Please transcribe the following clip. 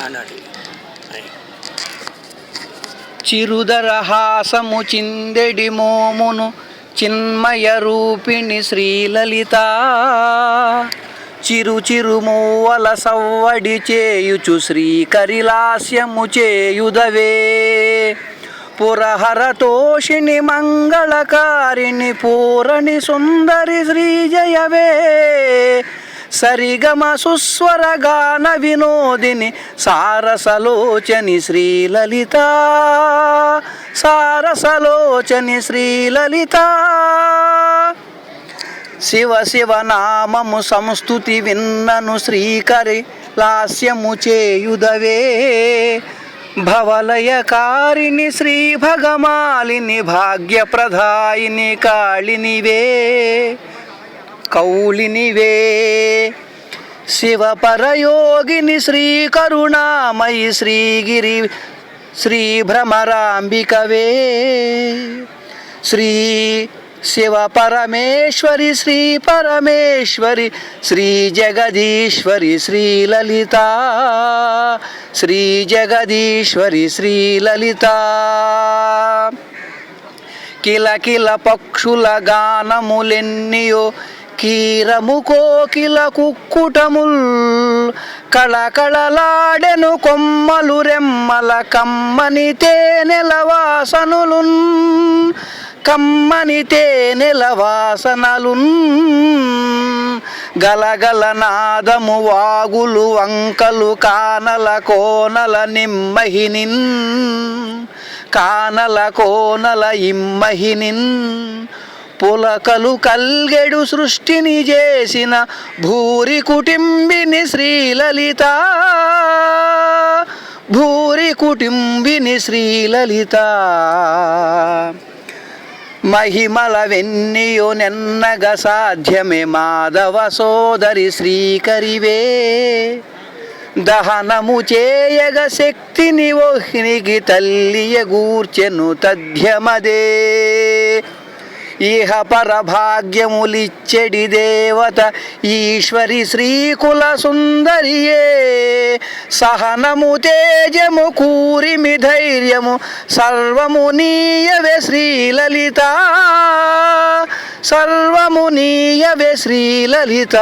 ఆనాటి చిరుదరహాసము చిందెడి మోమును చిన్మయ రూపిణి శ్రీలలిత చిరు చిరు మూవల సవ్వడి చేయుచు శ్రీకరిలాస్యము చేయుదవే పురహర తోషిణి మంగళకారిణి పూరణి సుందరి శ్రీజయవే సరిగమ సుస్వర గాన వినోదిని సారసలోచని శ్రీలలిత సారసలోచని శ్రీలలిత శివ శివ నామము సంస్తుతి విన్నను శ్రీకరి లాస్యము చేయుదవే భవలయకారిణి శ్రీ భగమాలిని భాగ్యప్రదాయిని కాళినివే కౌళినివే శివపరయోగిని శ్రీ కరుణామయి శ్రీగిరి శ్రీ భ్రమరాంబికవే శ్రీ శివ పరమేశ్వరి శ్రీ పరమేశ్వరి శ్రీ జగదీశ్వరి శ్రీలలిత శ్రీ జగదీశ్వరి శ్రీలలిత కిల కిల పక్షుల గానములెన్నియో కీరము కోకిల కుక్కుటముల్ కళకళలాడెను కొమ్మలు రెమ్మల కమ్మని తేనెల వాసనులున్ కమ్మని తేనెల వాసనలున్ గలగల నాదము వాగులు వంకలు కానల కోనల నిమ్మహినిన్ కానల కోనల ఇమ్మహినిన్ పులకలు కల్గెడు సృష్టిని చేసిన భూరి కుటుంబిని శ్రీలలిత భూరి కుటుంబిని శ్రీలలిత మహిమల వెన్నియో నెన్నగ సాధ్యమే మాధవ సోదరి శ్రీకరివే దహనము చేయగ శక్తిని ఓహ్నికి తల్లియ గూర్చెను తథ్యమదే ఇహ పరభాగ్యములిచ్చెడి దేవత ఈశ్వరి శ్రీకుల సుందరియే సహనము తేజము కూరిమి ధైర్యము సర్వము నీయవే శ్రీలలిత సర్వము నీయవే శ్రీలలిత.